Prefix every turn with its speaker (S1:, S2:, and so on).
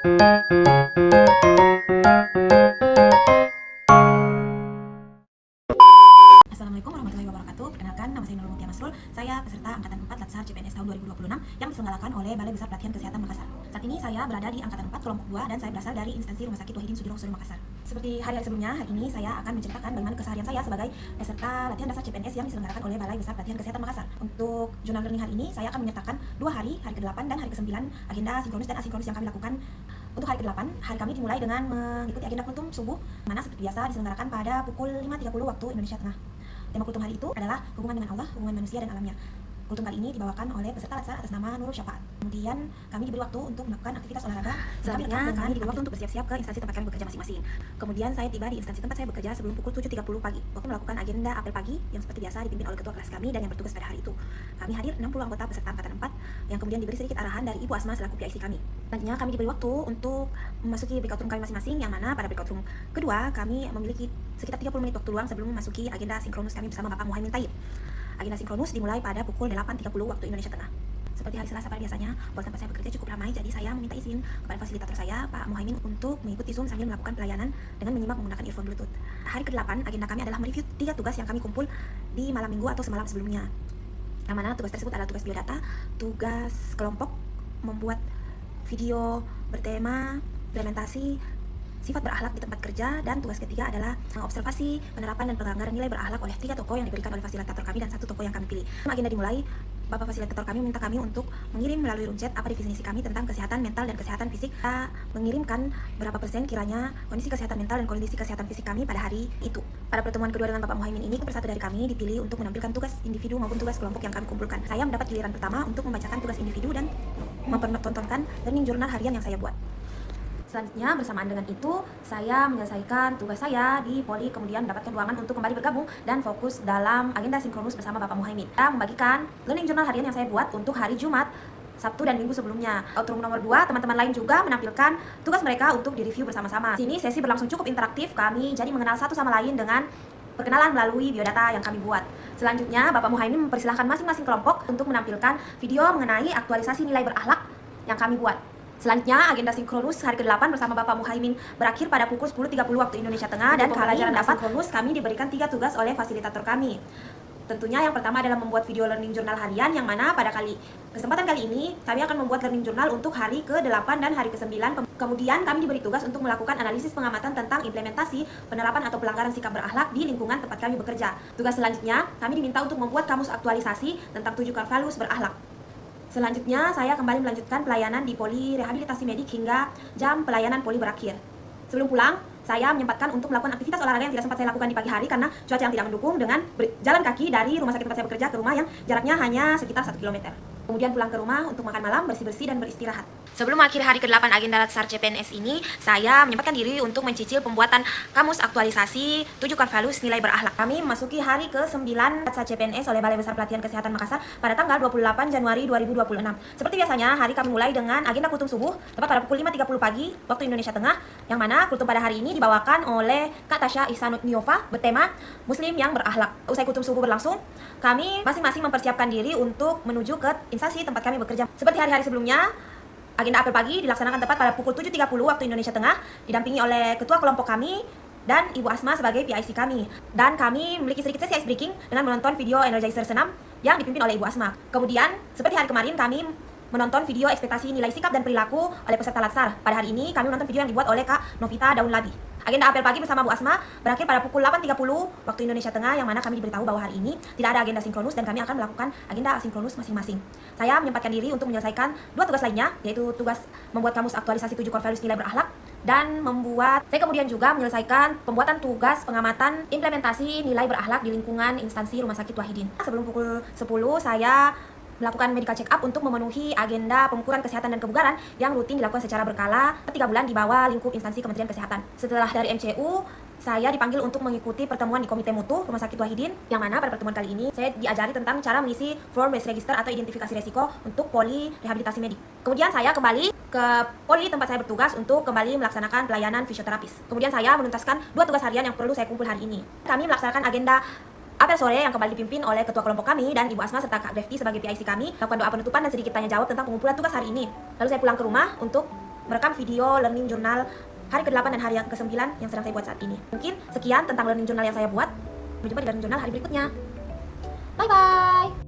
S1: Assalamualaikum warahmatullahi wabarakatuh. Perkenalkan, nama saya Nurul Mutia Masrul. Saya peserta Angkatan 4 Latsar CPNS tahun 2026 yang diselenggarakan oleh Balai Besar Pelatihan Kesehatan Makassar. Saat ini saya berada di Angkatan 4 kelompok 2 dan saya berasal dari instansi Rumah Sakit Wahidin Sudirohusodo Makassar. Seperti hari-hari sebelumnya, hari ini saya akan menceritakan bagaimana keseharian saya sebagai peserta latihan dasar CPNS yang diselenggarakan oleh Balai Besar Pelatihan Kesehatan Makassar. Untuk jurnal learning hari ini, saya akan menyertakan 2 hari ke-8 dan hari ke-9, agenda sinkronus dan asinkronus yang kami lakukan. Untuk hari ke-8, hari kami dimulai dengan mengikuti agenda kultum subuh, mana seperti biasa diselenggarakan pada pukul 5.30 waktu Indonesia Tengah. Tema kultum hari itu adalah hubungan dengan Allah, hubungan manusia dan alamnya. Kultum kali ini dibawakan oleh peserta latsar atas nama Nurul Syafaat. Kemudian kami diberi waktu untuk melakukan aktivitas olahraga. Selanjutnya kami diberi waktu untuk bersiap-siap ke instansi tempat kami bekerja masing-masing. Kemudian saya tiba di instansi tempat saya bekerja sebelum pukul 7.30 pagi. Waktu melakukan agenda apel pagi yang seperti biasa dipimpin oleh ketua kelas kami dan yang bertugas pada hari itu. Kami hadir 60 anggota peserta angkatan 4 yang kemudian diberi sedikit arahan dari Ibu Asma selaku PIC kami. Selanjutnya kami diberi waktu untuk memasuki breakout room kami masing-masing, yang mana pada breakout room kedua kami memiliki sekitar 30 menit waktu luang sebelum memasuki agenda sinkronus kami bersama Bapak Muhaimin Taib. Agenda sinkronus dimulai pada pukul 8.30 waktu Indonesia Tengah. Seperti hari Selasa pada biasanya, pos tempat saya bekerja cukup ramai, jadi saya meminta izin kepada fasilitator saya, Pak Muhaimin, untuk mengikuti Zoom sambil melakukan pelayanan dengan menyimak menggunakan earphone Bluetooth. Hari ke-8, agenda kami adalah mereview 3 tugas yang kami kumpul di malam minggu atau semalam sebelumnya. Yang mana tugas tersebut adalah tugas biodata, tugas kelompok, membuat video bertema implementasi sifat berakhlak di tempat kerja, dan tugas ketiga adalah mengobservasi penerapan dan pelanggaran nilai berakhlak oleh 3 tokoh yang diberikan oleh fasilitator kami dan 1 tokoh yang kami pilih. Agenda dimulai, Bapak fasilitator kami meminta kami untuk mengirim melalui room chat apa definisi kami tentang kesehatan mental dan kesehatan fisik. Kita mengirimkan berapa persen kiranya kondisi kesehatan mental dan kondisi kesehatan fisik kami pada hari itu. Pada pertemuan kedua dengan Bapak Muhaimin ini, persatu dari kami dipilih untuk menampilkan tugas individu maupun tugas kelompok yang kami kumpulkan. Saya mendapat giliran pertama untuk membacakan tugas individu dan mempertontonkan learning journal harian yang saya buat. Selanjutnya, bersamaan dengan itu, saya menyelesaikan tugas saya di Poli, kemudian mendapatkan ruangan untuk kembali bergabung dan fokus dalam agenda sinkronus bersama Bapak Muhaimin. Saya membagikan learning journal harian yang saya buat untuk hari Jumat, Sabtu, dan Minggu sebelumnya. Outroom nomor 2, teman-teman lain juga menampilkan tugas mereka untuk direview bersama-sama. Sini sesi berlangsung cukup interaktif, kami jadi mengenal satu sama lain dengan perkenalan melalui biodata yang kami buat. Selanjutnya, Bapak Muhaimin mempersilahkan masing-masing kelompok untuk menampilkan video mengenai aktualisasi nilai berakhlak yang kami buat. Selanjutnya, agenda sinkronus hari ke-8 bersama Bapak Muhaimin berakhir pada pukul 10.30 waktu Indonesia Tengah, dan pembelajaran dapat sinkronus kami diberikan 3 tugas oleh fasilitator kami. Tentunya yang pertama adalah membuat video learning journal harian, yang mana pada kesempatan kali ini kami akan membuat learning journal untuk hari ke-8 dan hari ke-9. Kemudian kami diberi tugas untuk melakukan analisis pengamatan tentang implementasi penerapan atau pelanggaran sikap berakhlak di lingkungan tempat kami bekerja. Tugas selanjutnya, kami diminta untuk membuat kamus aktualisasi tentang 7 core values berakhlak. Selanjutnya, saya kembali melanjutkan pelayanan di Poli Rehabilitasi Medik hingga jam pelayanan Poli berakhir. Sebelum pulang, saya menyempatkan untuk melakukan aktivitas olahraga yang tidak sempat saya lakukan di pagi hari karena cuaca yang tidak mendukung, dengan berjalan kaki dari rumah sakit tempat saya bekerja ke rumah yang jaraknya hanya sekitar 1 km. Kemudian pulang ke rumah untuk makan malam, bersih-bersih, dan beristirahat. Sebelum akhir hari ke-8 agenda latsar CPNS ini, saya menyempatkan diri untuk mencicil pembuatan kamus aktualisasi 7 core values nilai berakhlak. Kami memasuki hari ke-9 latsar CPNS oleh Balai Besar Pelatihan Kesehatan Makassar pada tanggal 28 Januari 2026. Seperti biasanya, hari kami mulai dengan agenda kultum subuh tepat pada pukul 5.30 pagi waktu Indonesia Tengah, yang mana kultum pada hari ini dibawakan oleh Kak Tasya Ihsanuddinova bertema Muslim yang berakhlak. Usai kultum subuh berlangsung, kami masing-masing mempersiapkan diri untuk menuju ke instansi tempat kami bekerja. Seperti hari-hari sebelumnya, agenda apel pagi dilaksanakan tepat pada pukul 7.30 waktu Indonesia Tengah, didampingi oleh ketua kelompok kami dan Ibu Asma sebagai PIC kami. Dan kami memiliki sedikit sesi ice breaking dengan menonton video Energizer senam yang dipimpin oleh Ibu Asma. Kemudian, seperti hari kemarin, kami menonton video ekspektasi nilai sikap dan perilaku oleh peserta latsar. Pada hari ini, kami menonton video yang dibuat oleh Kak Novita Daunlabi. Agenda apel pagi bersama Bu Asma berakhir pada pukul 8.30 waktu Indonesia Tengah, yang mana kami diberitahu bahwa hari ini tidak ada agenda sinkronus dan kami akan melakukan agenda asinkronus masing-masing. Saya menyempatkan diri untuk menyelesaikan 2 tugas lainnya, yaitu tugas membuat kamus aktualisasi 7 core values nilai berakhlak, dan saya kemudian juga menyelesaikan pembuatan tugas pengamatan implementasi nilai berakhlak di lingkungan instansi Rumah Sakit Wahidin. Sebelum pukul 10, saya melakukan medical check up untuk memenuhi agenda pengukuran kesehatan dan kebugaran yang rutin dilakukan secara berkala 3 bulan di bawah lingkup instansi Kementerian Kesehatan. Setelah dari MCU, saya dipanggil untuk mengikuti pertemuan di Komite Mutu Rumah Sakit Wahidin, yang mana pada pertemuan kali ini saya diajari tentang cara mengisi form base register atau identifikasi resiko untuk Poli Rehabilitasi Medik. Kemudian saya kembali ke Poli tempat saya bertugas untuk kembali melaksanakan pelayanan fisioterapis. Kemudian saya menuntaskan 2 tugas harian yang perlu saya kumpul hari ini. Kami melaksanakan agenda apel sore yang kembali dipimpin oleh ketua kelompok kami dan Ibu Asma serta Kak Defti sebagai PIC kami, melakukan doa penutupan dan sedikit tanya jawab tentang pengumpulan tugas hari ini. Lalu saya pulang ke rumah untuk merekam video learning journal hari ke-8 dan hari yang ke-9 yang sedang saya buat saat ini. Mungkin sekian tentang learning journal yang saya buat. Sampai jumpa di learning journal hari berikutnya. Bye-bye!